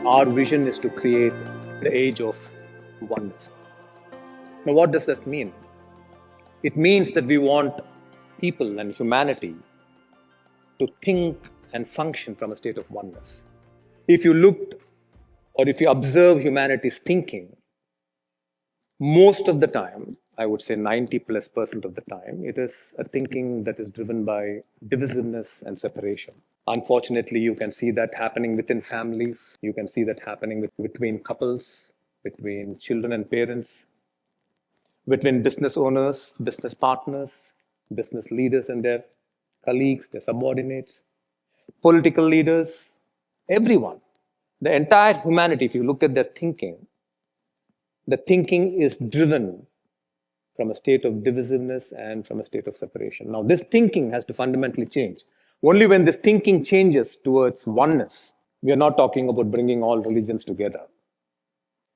Our vision is to create the age of oneness. Now, what does that mean? It means that we want people and humanity to think and function from a state of oneness. If you looked or if you observe humanity's thinking, most of the time, I would say 90+% of the time, it is a thinking that is driven by divisiveness and separation. Unfortunately, you can see that happening within families. You can see that happening between couples, between children and parents, between business owners, business partners, business leaders and their colleagues, their subordinates, political leaders, everyone. The entire humanity, if you look at their thinking, the thinking is driven from a state of divisiveness and from a state of separation. Now, this thinking has to fundamentally change. Only when this thinking changes towards oneness, we are not talking about bringing all religions together.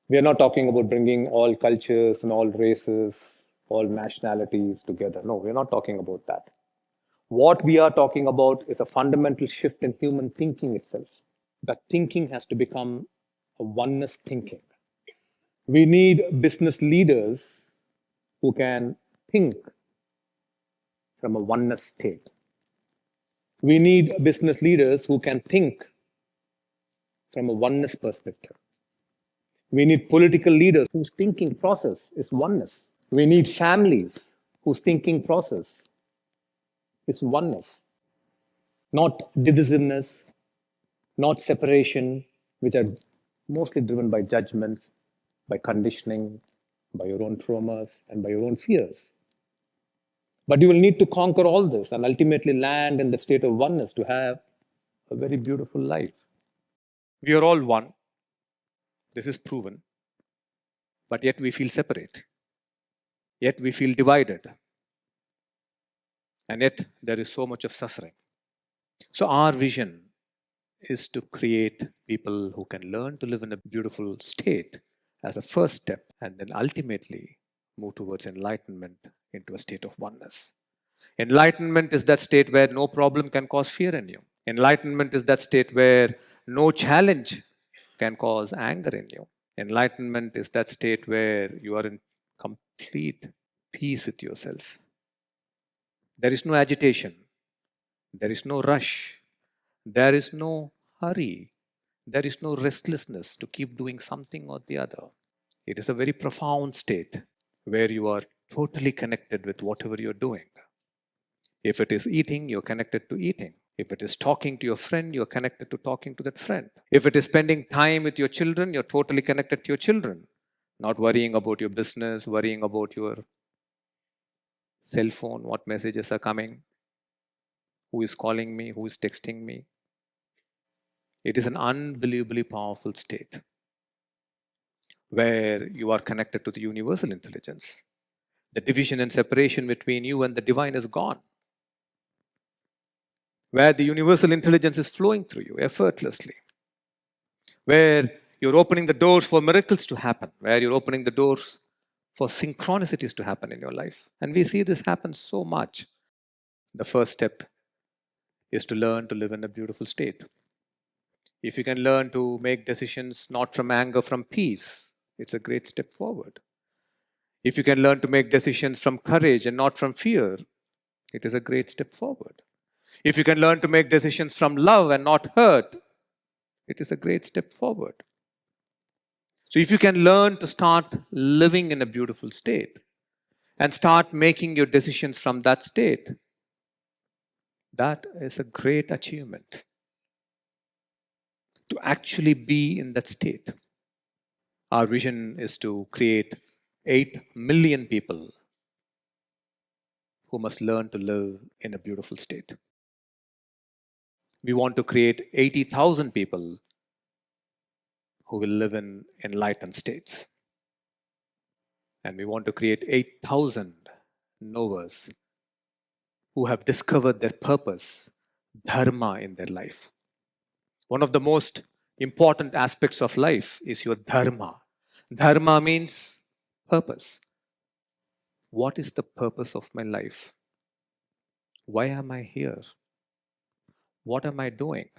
We are not talking about bringing all cultures and all races, all nationalities together. No, we are not talking about that. What we are talking about is a fundamental shift in human thinking itself. That thinking has to become a oneness thinking. We need business leaders who can think from a oneness state. We need business leaders who can think from a oneness perspective. We need political leaders whose thinking process is oneness. We need families whose thinking process is oneness, not divisiveness, not separation, which are mostly driven by judgments, by conditioning, by your own traumas, and by your own fears. But you will need to conquer all this and ultimately land in the state of oneness to have a very beautiful life. We are all one. This is proven. But yet we feel separate. Yet we feel divided. And yet there is so much of suffering. So our vision is to create people who can learn to live in a beautiful state as a first step, and then ultimately move towards enlightenment into a state of oneness. Enlightenment is that state where no problem can cause fear in you. Enlightenment is that state where no challenge can cause anger in you. Enlightenment is that state where you are in complete peace with yourself. There is no agitation. There is no rush. There is no hurry. There is no restlessness to keep doing something or the other. It is a very profound state where you are totally connected with whatever you're doing. If it is eating, you're connected to eating. If it is talking to your friend, you're connected to talking to that friend. If it is spending time with your children, you're totally connected to your children. Not worrying about your business, worrying about your cell phone, what messages are coming, who is calling me, who is texting me. It is an unbelievably powerful state where you are connected to the universal intelligence. The division and separation between you and the divine is gone. Where the universal intelligence is flowing through you effortlessly. Where you're opening the doors for miracles to happen. Where you're opening the doors for synchronicities to happen in your life. And we see this happen so much. The first step is to learn to live in a beautiful state. If you can learn to make decisions not from anger, from peace, it's a great step forward. If you can learn to make decisions from courage and not from fear, it is a great step forward. If you can learn to make decisions from love and not hurt, it is a great step forward. So if you can learn to start living in a beautiful state and start making your decisions from that state, that is a great achievement. To actually be in that state. Our vision is to create 8 million people who must learn to live in a beautiful state. We want to create 80,000 people who will live in enlightened states. And we want to create 8,000 knowers who have discovered their purpose, dharma in their life. One of the most important aspects of life is your dharma. Dharma means purpose. What is the purpose of my life? Why am I here? What am I doing?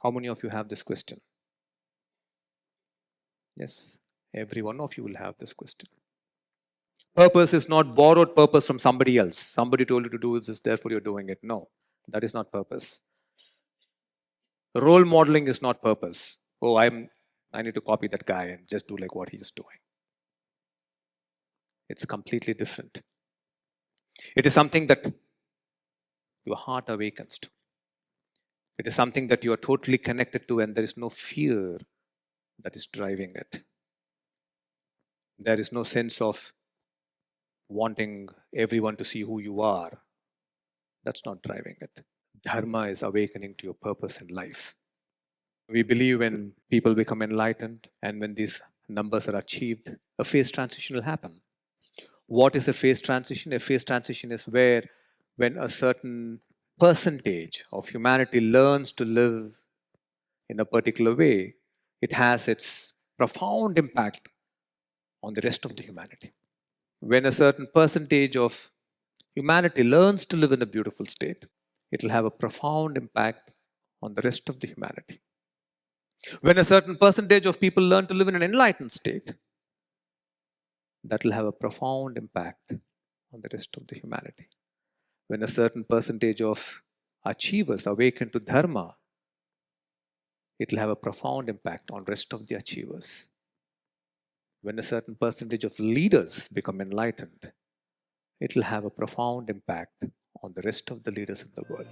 How many of you have this question? Yes, every one of you will have this question. Purpose is not borrowed purpose from somebody else. Somebody told you to do this, therefore you're doing it. No, that is not purpose. Role modeling is not purpose. Oh, I need to copy that guy and just do like what he's doing. It's completely different. It is something that your heart awakens to. It is something that you are totally connected to, and there is no fear that is driving it. There is no sense of wanting everyone to see who you are. That's not driving it. Dharma is awakening to your purpose in life. We believe when people become enlightened and when these numbers are achieved, a phase transition will happen. What is a phase transition? A phase transition is where, when a certain percentage of humanity learns to live in a particular way, it has its profound impact on the rest of the humanity. When a certain percentage of humanity learns to live in a beautiful state, it will have a profound impact on the rest of the humanity. When a certain percentage of people learn to live in an enlightened state, that will have a profound impact on the rest of the humanity. When a certain percentage of achievers awaken to dharma, it will have a profound impact on the rest of the achievers. When a certain percentage of leaders become enlightened, it will have a profound impact on the rest of the leaders in the world.